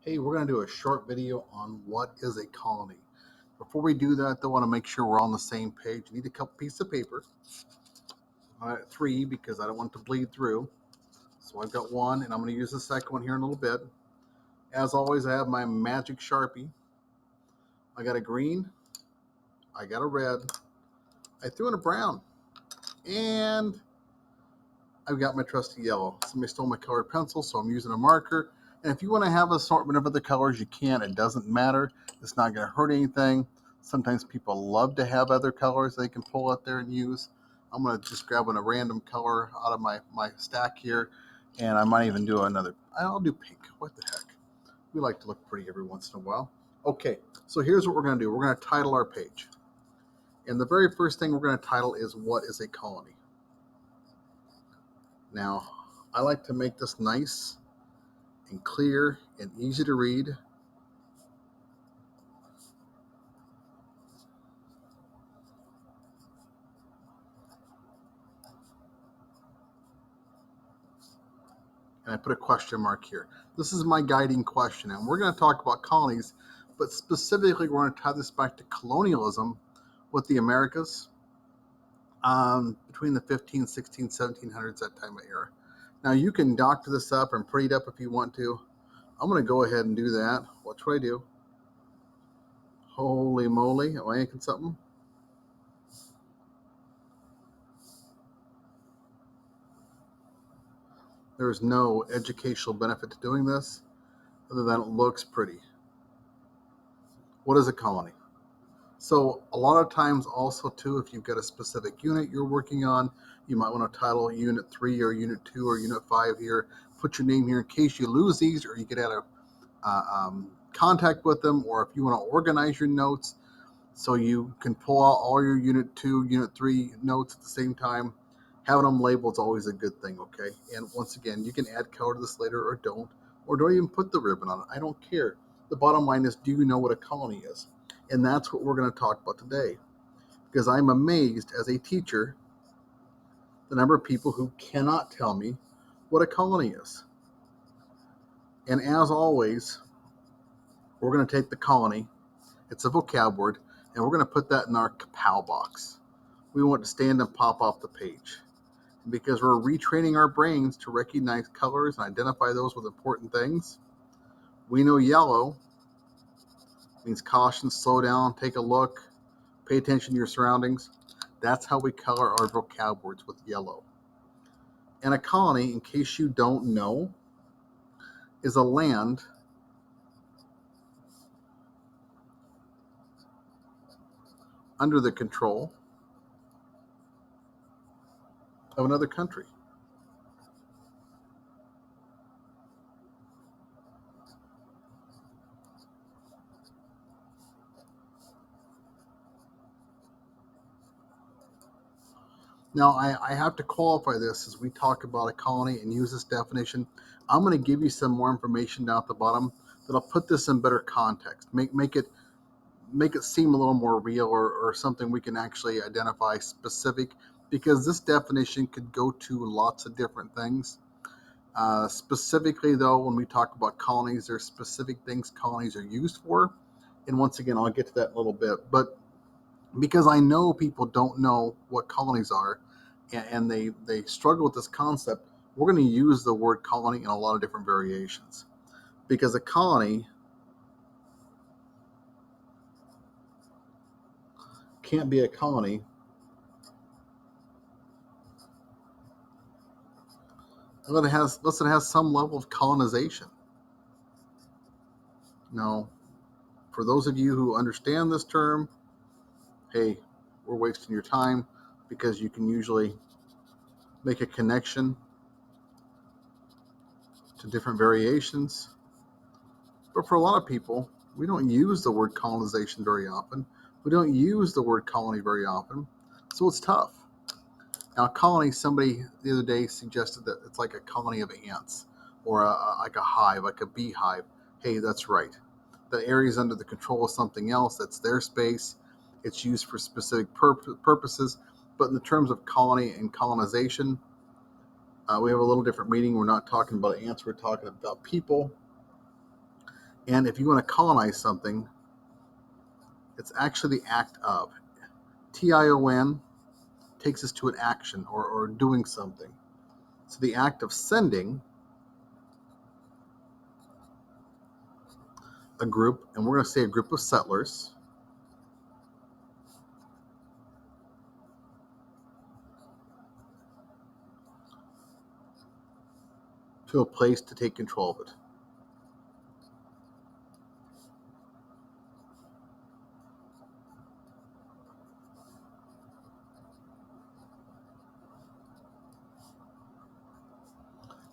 Hey, we're going to do a short video on what is a colony. Before we do that, though, I want to make sure we're on the same page. You need a couple pieces of paper. Three, because I don't want it to bleed through. So I've got one, and I'm going to use the second one here in a little bit. As always, I have my magic Sharpie. I got a green. I got a red. I threw in a brown. And I've got my trusty yellow. Somebody stole my colored pencil, so I'm using a marker. And if you want to have an assortment of other colors, you can. It doesn't matter. It's not going to hurt anything. Sometimes people love to have other colors they can pull out there and use. I'm going to just grab a random color out of my stack here, and I might even do another. I'll do pink. What the heck? We like to look pretty every once in a while. Okay, so here's what we're going to do. We're going to title our page. And the very first thing we're going to title is what is a colony. Now, I like to make this nice and clear and easy to read. And I put a question mark here. This is my guiding question, and we're going to talk about colonies, but specifically we're going to tie this back to colonialism with the Americas between the 15, 16, 1700s, that time of era. Now you can doctor this up and pretty it up if you want to. I'm going to go ahead and do that. What should I do? Holy moly, am I making something? There's no educational benefit to doing this other than it looks pretty. What is a colony? So a lot of times also too, if you've got a specific unit you're working on, you might want to title Unit 3 or Unit 2 or Unit 5 here. Put your name here in case you lose these or you get out of contact with them, or if you want to organize your notes so you can pull out all your Unit 2, Unit 3 notes at the same time. Having them labeled is always a good thing, okay? And once again, you can add color to this later or don't even put the ribbon on it. I don't care. The bottom line is, do you know what a colony is? And that's what we're going to talk about today. Because I'm amazed as a teacher, the number of people who cannot tell me what a colony is. And as always, we're going to take the colony, it's a vocab word, and we're going to put that in our kapow box. We want it to stand and pop off the page. Because we're retraining our brains to recognize colors and identify those with important things. We know yellow means caution, slow down, take a look, pay attention to your surroundings. That's how we color our vocab words, with yellow. And a colony, in case you don't know, is a land under the control of another country. Now, I have to qualify this as we talk about a colony and use this definition. I'm going to give you some more information down at the bottom that'll put this in better context, make it seem a little more real, or something we can actually identify specific, because this definition could go to lots of different things. Specifically, though, when we talk about colonies, there's specific things colonies are used for. And once again, I'll get to that in a little bit. But because I know people don't know what colonies are, and they struggle with this concept, we're going to use the word colony in a lot of different variations. Because a colony can't be a colony unless it has some level of colonization. Now, for those of you who understand this term, hey, we're wasting your time, because you can usually make a connection to different variations. But for a lot of people, we don't use the word colonization very often. We don't use the word colony very often. So it's tough. Now, a colony, somebody the other day suggested that it's like a colony of ants, or like a hive, like a beehive. Hey, that's right. The area is under the control of something else. That's their space. It's used for specific purposes. But in the terms of colony and colonization, we have a little different meaning. We're not talking about ants. We're talking about people. And if you want to colonize something, it's actually the act of. TION takes us to an action or doing something. So the act of sending a group, and we're going to say a group of settlers, to a place to take control of it.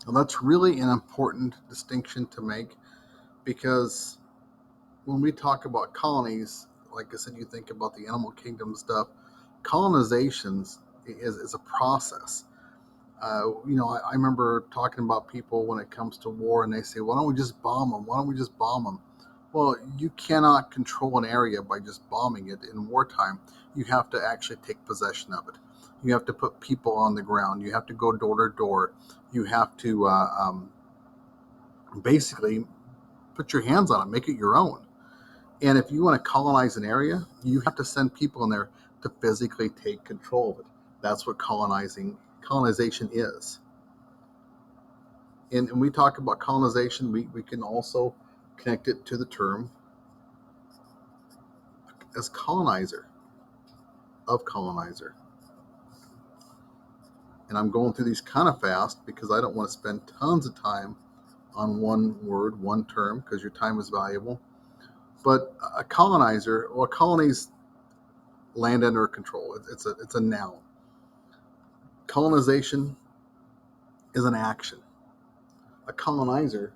And that's really an important distinction to make, because when we talk about colonies, like I said, you think about the animal kingdom stuff. Colonizations is a process. I remember talking about people when it comes to war, and they say, "Why don't we just bomb them? Why don't we just bomb them?" Well, you cannot control an area by just bombing it in wartime. You have to actually take possession of it. You have to put people on the ground. You have to go door to door. You have to basically put your hands on it, make it your own. And if you want to colonize an area, you have to send people in there to physically take control of it. That's what colonization is. And when we talk about colonization, we can also connect it to the term as colonizer, of colonizer. And I'm going through these kind of fast because I don't want to spend tons of time on one word, one term, because your time is valuable. But a colonizer, or a colony's land under control. It's a noun. Colonization is an action. A colonizer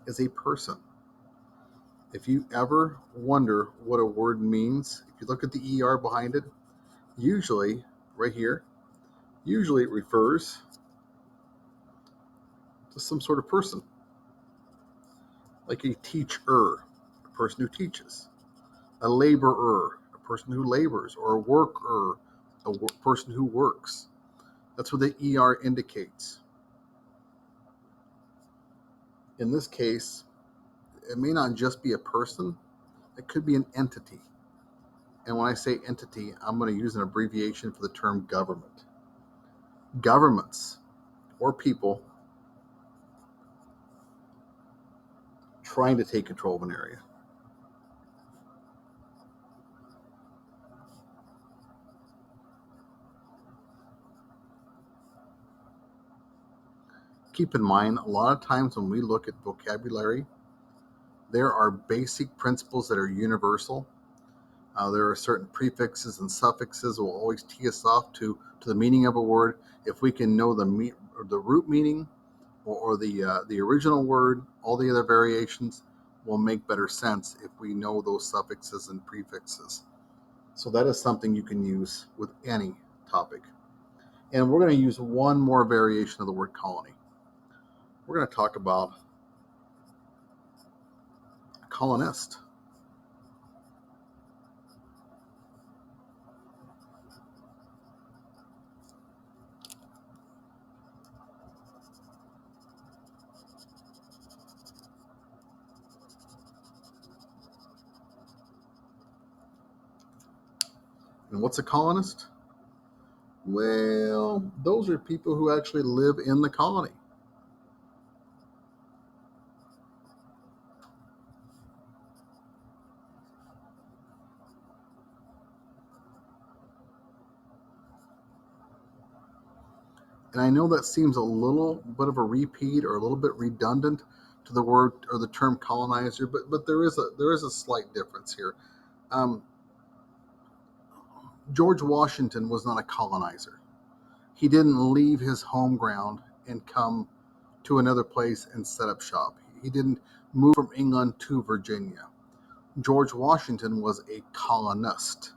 is a person. If you ever wonder what a word means, if you look at the ER behind it, usually, right here, usually it refers to some sort of person, like a teacher, a person who teaches, a laborer, a person who labors, or a worker, a person who works. That's what the ER indicates. In this case, it may not just be a person, it could be an entity. And when I say entity, I'm going to use an abbreviation for the term government. Governments or people trying to take control of an area. Keep in mind, a lot of times when we look at vocabulary, there are basic principles that are universal. There are certain prefixes and suffixes that will always tee us off to the meaning of a word. If we can know the root meaning or the original word, all the other variations will make better sense if we know those suffixes and prefixes. So that is something you can use with any topic. And we're going to use one more variation of the word colony. We're going to talk about a colonist. And what's a colonist? Well, those are people who actually live in the colony. And I know that seems a little bit of a repeat or a little bit redundant to the word or the term colonizer, but there is a slight difference here. Um, George Washington was not a colonizer. He didn't leave his home ground and come to another place and set up shop. He didn't move from England to Virginia. George Washington was a colonist.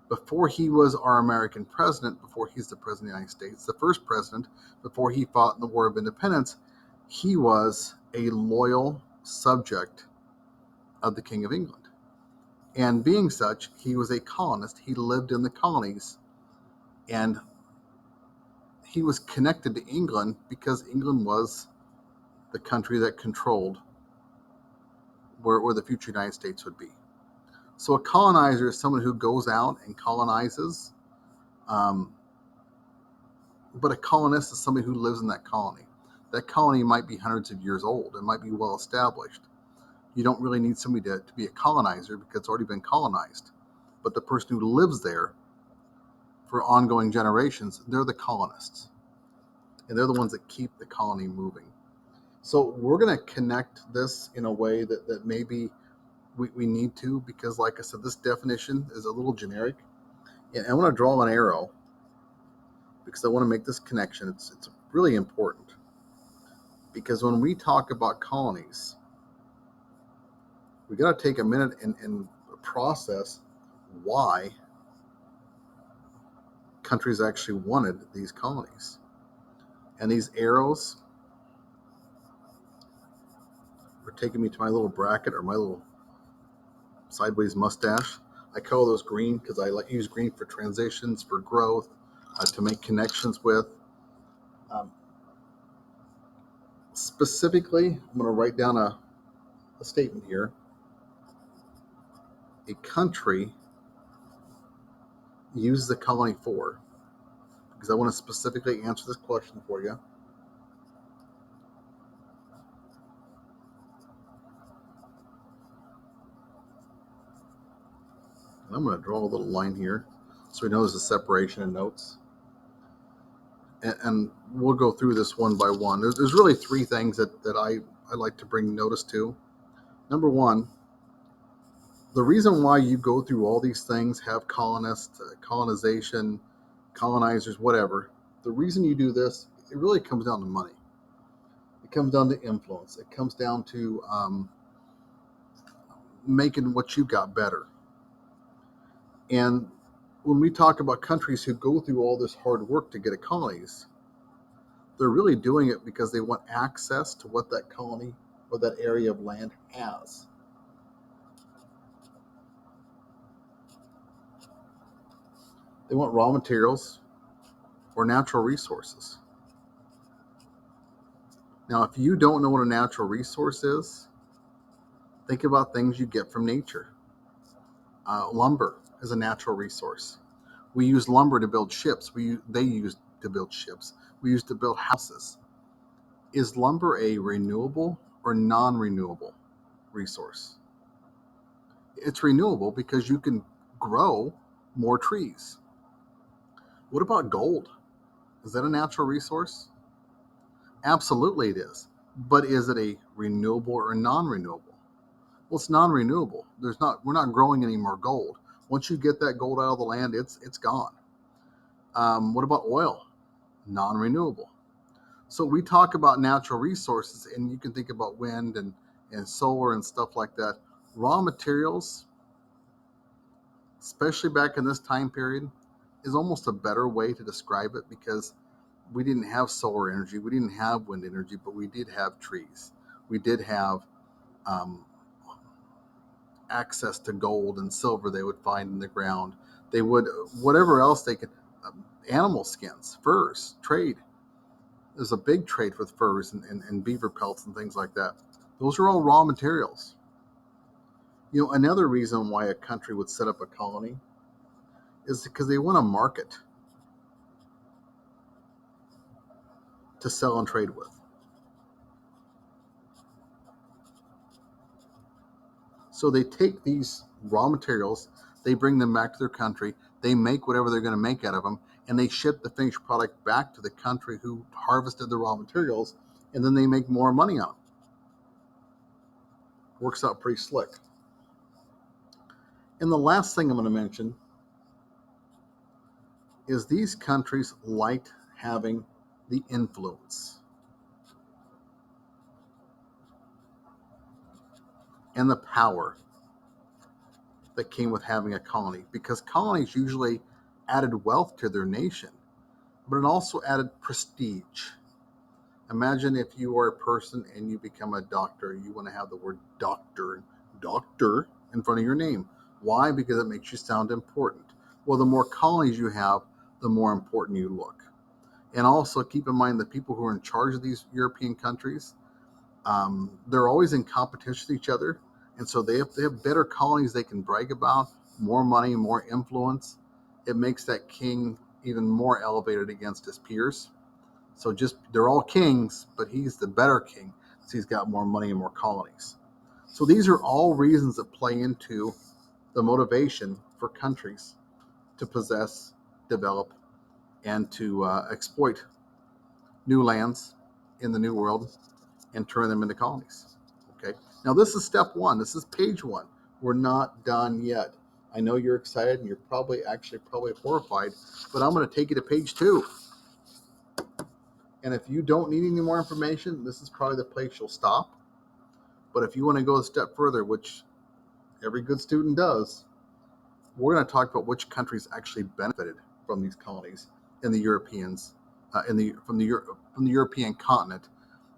Before he was our American president, before he's the president of the United States, the first president, before he fought in the War of Independence, he was a loyal subject of the King of England. And being such, he was a colonist. He lived in the colonies, and he was connected to England because England was the country that controlled where the future United States would be. So a colonizer is someone who goes out and colonizes, um, but a colonist is somebody who lives in that colony. That colony might be hundreds of years old. It might be well established. You don't really need somebody to be a colonizer because it's already been colonized. But the person who lives there for ongoing generations, they're the colonists. And they're the ones that keep the colony moving. So we're going to connect this in a way that maybe we need to, because like I said, this definition is a little generic. And I want to draw an arrow because I want to make this connection. It's really important. Because when we talk about colonies, we got to take a minute and process why countries actually wanted these colonies. And these arrows are taking me to my little bracket or my little sideways mustache. I call those green because I use green for transitions, for growth, to make connections with. Um, Specifically, I'm going to write down a statement here. A country uses the colony for, because I want to specifically answer this question for you. And I'm going to draw a little line here so we know there's a separation in notes. And we'll go through this one by one. There's really three things that I like to bring notice to. Number one, the reason why you go through all these things, have colonists, colonization, colonizers, whatever, the reason you do this, it really comes down to money. It comes down to influence. It comes down to making what you got better. And when we talk about countries who go through all this hard work to get a colonies, they're really doing it because they want access to what that colony or that area of land has. They want raw materials or natural resources. Now, if you don't know what a natural resource is, think about things you get from nature. Lumber is a natural resource. We use lumber to build ships. They use to build ships. We use to build houses. Is lumber a renewable or non-renewable resource? It's renewable because you can grow more trees. What about gold? Is that a natural resource? Absolutely it is. But is it a renewable or non-renewable? Well, it's non-renewable. We're not growing any more gold. Once you get that gold out of the land, it's gone. What about oil? Non-renewable. So we talk about natural resources, and you can think about wind and solar and stuff like that. Raw materials, especially back in this time period, is almost a better way to describe it because we didn't have solar energy, we didn't have wind energy, but we did have trees. We did have um, access to gold and silver they would find in the ground. They would, whatever else they could, animal skins, furs, trade. There's a big trade with furs and beaver pelts and things like that. Those are all raw materials. You know, another reason why a country would set up a colony is because they want a market to sell and trade with. So they take these raw materials, they bring them back to their country, they make whatever they're going to make out of them, and they ship the finished product back to the country who harvested the raw materials, and then they make more money on them. Works out pretty slick. And the last thing I'm going to mention is these countries liked having the influence and the power that came with having a colony, because colonies usually added wealth to their nation, but it also added prestige. Imagine if you are a person and you become a doctor, you want to have the word doctor in front of your name. Why? Because it makes you sound important. Well, the more colonies you have, the more important you look. And also keep in mind the people who are in charge of these European countries, they're always in competition with each other. And so they have better colonies they can brag about, more money, more influence. It makes that king even more elevated against his peers. So just they're all kings, but he's the better king because he's got more money and more colonies. So these are all reasons that play into the motivation for countries to possess, develop, and to exploit new lands in the New World and turn them into colonies. Okay. Now this is step one. This is page one. We're not done yet. I know you're excited and you're probably horrified, but I'm going to take you to page two. And if you don't need any more information, this is probably the place you'll stop. But if you want to go a step further, which every good student does, we're going to talk about which countries actually benefited from these colonies in the Europeans, from the European continent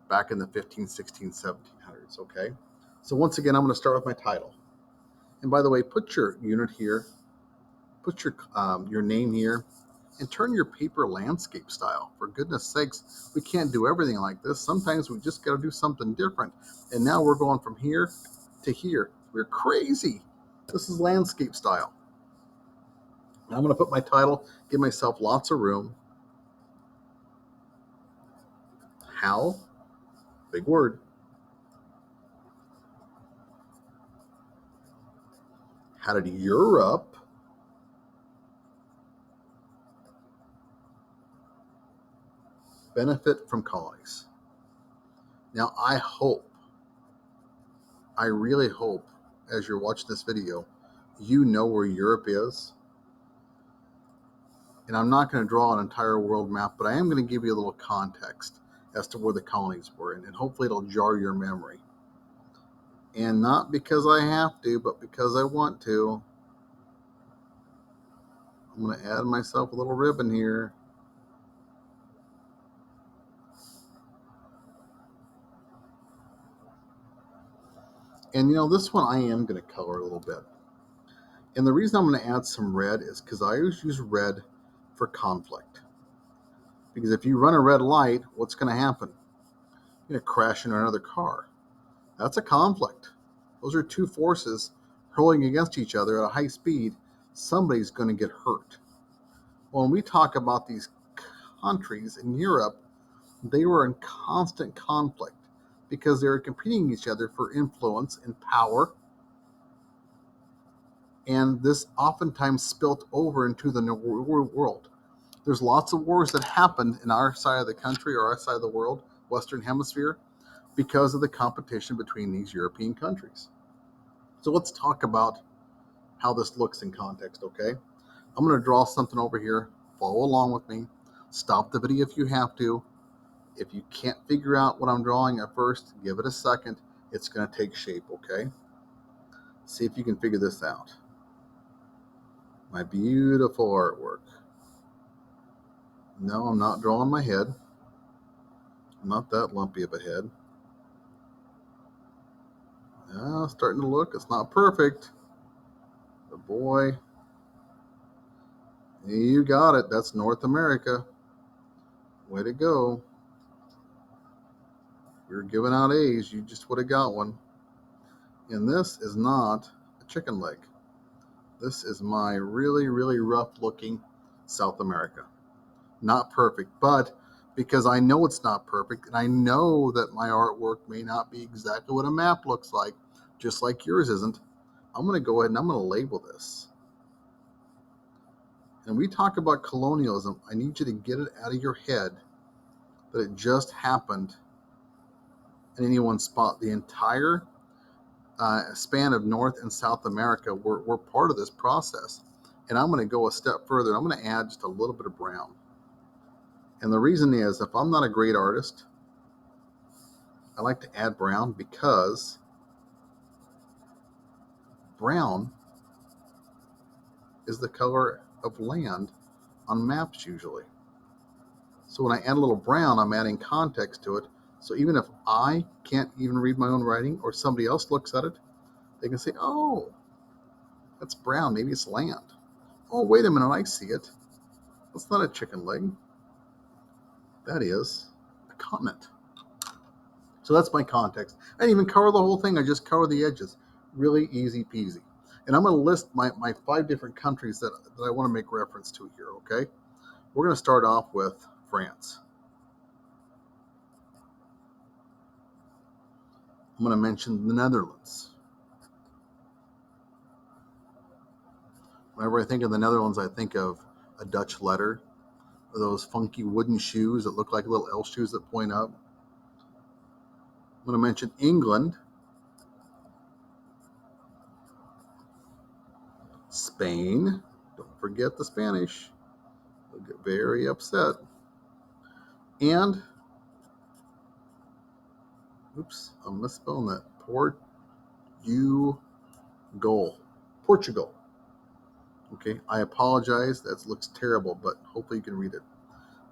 back in the 15, 16, 1700s. Okay. So once again, I'm going to start with my title. And by the way, put your unit here, put your name here, and turn your paper landscape style. For goodness sakes, we can't do everything like this. Sometimes we just got to do something different. And now we're going from here to here. We're crazy. This is landscape style. And I'm going to put my title, give myself lots of room. How? Big word. How did Europe benefit from colonies? Now, I really hope, as you're watching this video, you know where Europe is. And I'm not going to draw an entire world map, but I am going to give you a little context as to where the colonies were, and hopefully it'll jar your memory. And not because I have to, but because I want to. I'm going to add myself a little ribbon here. And this one I am going to color a little bit. And the reason I'm going to add some red is because I always use red for conflict. Because if you run a red light, what's going to happen? You're going to crash into another car. That's a conflict. Those are two forces hurling against each other at a high speed. Somebody's going to get hurt. Well, when we talk about these countries in Europe, they were in constant conflict because they were competing each other for influence and power. And this oftentimes spilt over into the world. There's lots of wars that happened in our side of the country or our side of the world, Western Hemisphere, because of the competition between these European countries. So let's talk about how this looks in context, okay? I'm going to draw something over here. Follow along with me. Stop the video if you have to. If you can't figure out what I'm drawing at first, give it a second. It's going to take shape, okay? See if you can figure this out. My beautiful artwork. No, I'm not drawing my head. I'm not that lumpy of a head. Starting to look. It's not perfect. But boy, you got it. That's North America. Way to go. You're giving out A's. You just would have got one. And this is not a chicken leg. This is my really, really rough looking South America. Not perfect, but because I know it's not perfect and I know that my artwork may not be exactly what a map looks like, just like yours isn't, I'm going to go ahead and I'm going to label this. And we talk about colonialism. I need you to get it out of your head that it just happened in any one spot. The entire span of North and South America were part of this process. And I'm going to go a step further. I'm going to add just a little bit of brown. And the reason is, if I'm not a great artist, I like to add brown because brown is the color of land on maps usually. So when I add a little brown, I'm adding context to it. So even if I can't even read my own writing or somebody else looks at it, they can say, oh, that's brown. Maybe it's land. Oh, wait a minute. I see it. That's not a chicken leg. That is a continent. So that's my context. I didn't even cover the whole thing. I just cover the edges. Really easy peasy. And I'm going to list my 5 different countries that I want to make reference to here, okay? We're going to start off with France. I'm going to mention the Netherlands. Whenever I think of the Netherlands, I think of a Dutch letter, or those funky wooden shoes that look like little L shoes that point up. I'm going to mention England, Spain. Don't forget the Spanish. They'll get very upset. And, oops, I'm misspelling that. Portugal. Okay, I apologize. That looks terrible, but hopefully you can read it.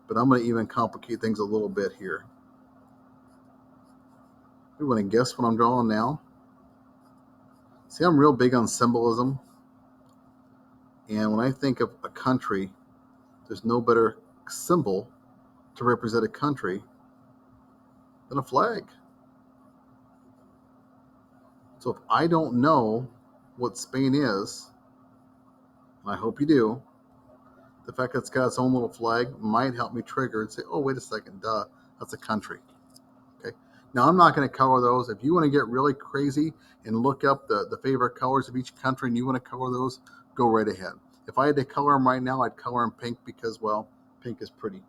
But I'm going to even complicate things a little bit here. You want to guess what I'm drawing now? See, I'm real big on symbolism. And when I think of a country, there's no better symbol to represent a country than a flag. So if I don't know what Spain is, and I hope you do, the fact that it's got its own little flag might help me trigger and say, oh, wait a second, duh, that's a country. Okay. Now, I'm not going to color those. If you want to get really crazy and look up the favorite colors of each country and you want to color those, go right ahead. If I had to color them right now, I'd color them pink because, well, pink is pretty.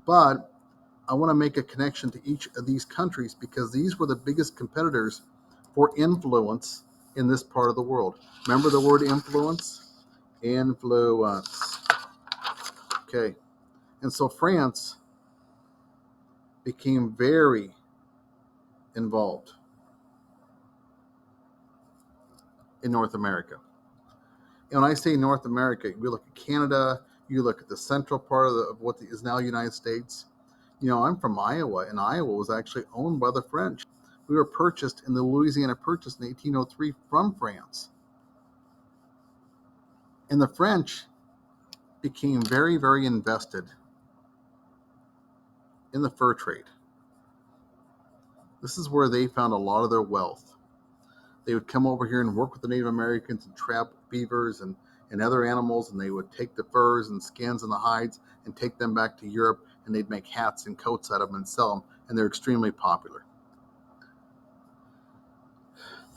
But I want to make a connection to each of these countries because these were the biggest competitors for influence in this part of the world. Remember the word influence? Influence. Okay. And so France became very involved in North America. And when I say North America, we look at Canada, you look at the central part of what is now United States. You know, I'm from Iowa, and Iowa was actually owned by the French. We were purchased in the Louisiana Purchase in 1803 from France. And the French became very, very invested in the fur trade. This is where they found a lot of their wealth. They would come over here and work with the Native Americans and trap beavers and other animals, and they would take the furs and skins and the hides and take them back to Europe, and they'd make hats and coats out of them and sell them, and they're extremely popular.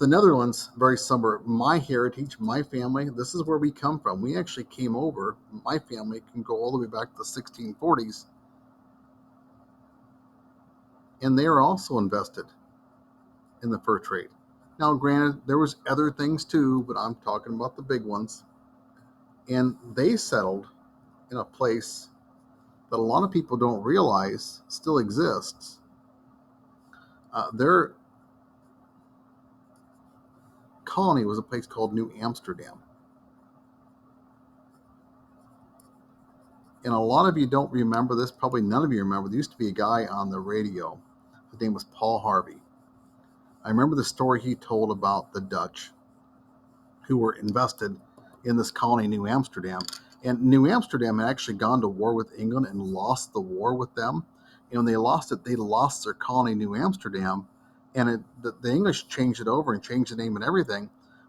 The Netherlands, very similar. My heritage, my family, this is where we come from. We actually came over. My family can go all the way back to the 1640s, and they are also invested in the fur trade. Now, granted, there was other things too, but I'm talking about the big ones. And they settled in a place that a lot of people don't realize still exists. Their colony was a place called New Amsterdam. And a lot of you don't remember this, probably none of you remember. There used to be a guy on the radio. His name was Paul Harvey. I remember the story he told about the Dutch who were invested in this colony, New Amsterdam. And New Amsterdam had actually gone to war with England and lost the war with them. And when they lost it, they lost their colony, New Amsterdam. And the English changed it over and changed the name and everything.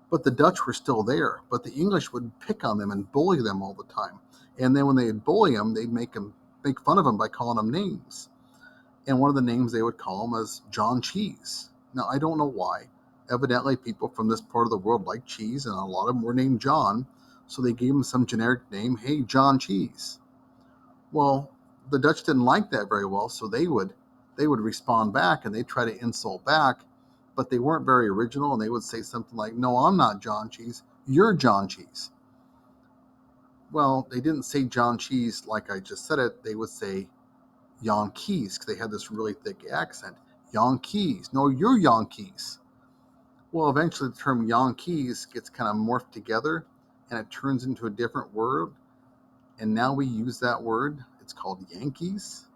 But the Dutch were still there. But the English would pick on them and bully them all the time. And then when they'd bully them, they'd make fun of them by calling them names. And one of the names they would call him was John Cheese. Now, I don't know why. Evidently, people from this part of the world like cheese, and a lot of them were named John, so they gave him some generic name, hey, John Cheese. Well, the Dutch didn't like that very well, so they would respond back, and they'd try to insult back, but they weren't very original, and they would say something like, no, I'm not John Cheese, you're John Cheese. Well, they didn't say John Cheese like I just said it, they would say Yankees, because they had this really thick accent. Yankees. No, you're Yankees. Well, eventually the term Yankees gets kind of morphed together and it turns into a different word. And now we use that word. It's called Yankees.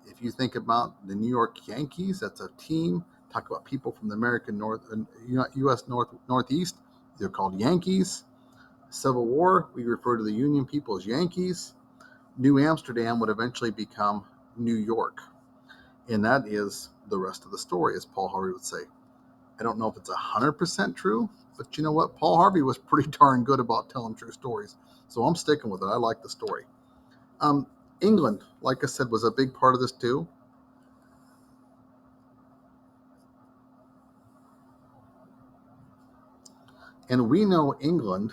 If you think about the New York Yankees, that's a team. Talk about people from the American North, U.S. Northeast. They're called Yankees. Civil War, we refer to the Union people as Yankees. New Amsterdam would eventually become New York. And that is the rest of the story, as Paul Harvey would say. I don't know if it's 100% true, but you know what? Paul Harvey was pretty darn good about telling true stories. So I'm sticking with it. I like the story. Um, England, like I said, was a big part of this too. And we know England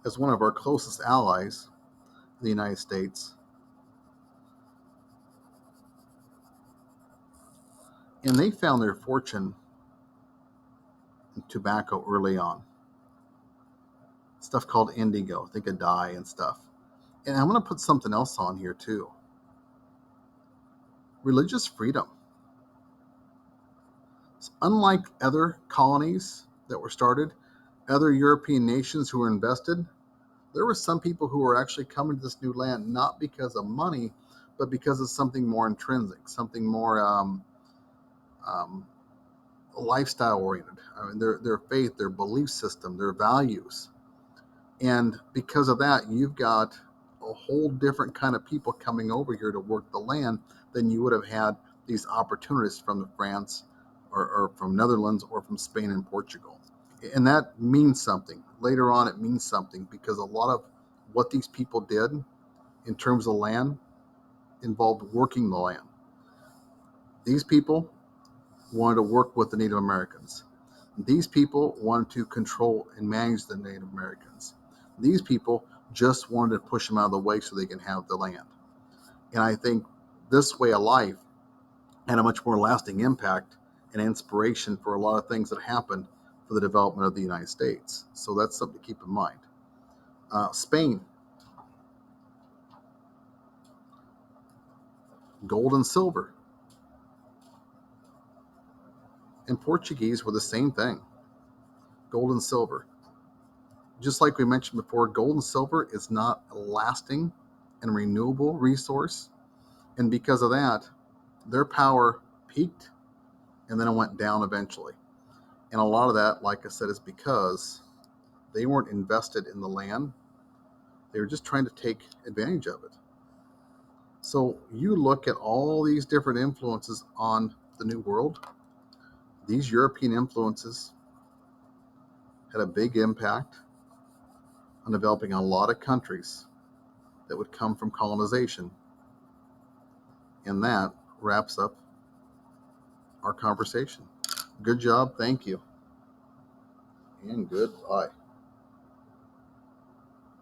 as one of our closest allies, the United States. And they found their fortune in tobacco early on. Stuff called indigo, think of dye and stuff. And I'm going to put something else on here too. Religious freedom. So unlike other colonies that were started, other European nations who were invested, there were some people who were actually coming to this new land not because of money, but because of something more intrinsic, something more um, lifestyle oriented. I mean, their faith, their belief system, their values. And because of that, you've got a whole different kind of people coming over here to work the land than you would have had these opportunities from the France or from Netherlands or from Spain and Portugal. And that means something. Later on, it means something because a lot of what these people did in terms of land involved working the land. These people wanted to work with the Native Americans. These people wanted to control and manage the Native Americans. These people just wanted to push them out of the way so they can have the land. And I think this way of life had a much more lasting impact and inspiration for a lot of things that happened for the development of the United States. So that's something to keep in mind. Spain, gold and silver. And Portuguese were the same thing, gold and silver. Just like we mentioned before, gold and silver is not a lasting and renewable resource. And because of that, their power peaked and then it went down eventually. And a lot of that, like I said, is because they weren't invested in the land. They were just trying to take advantage of it. So you look at all these different influences on the New World, these European influences had a big impact on developing a lot of countries that would come from colonization. And that wraps up our conversation. Good job. Thank you. And goodbye.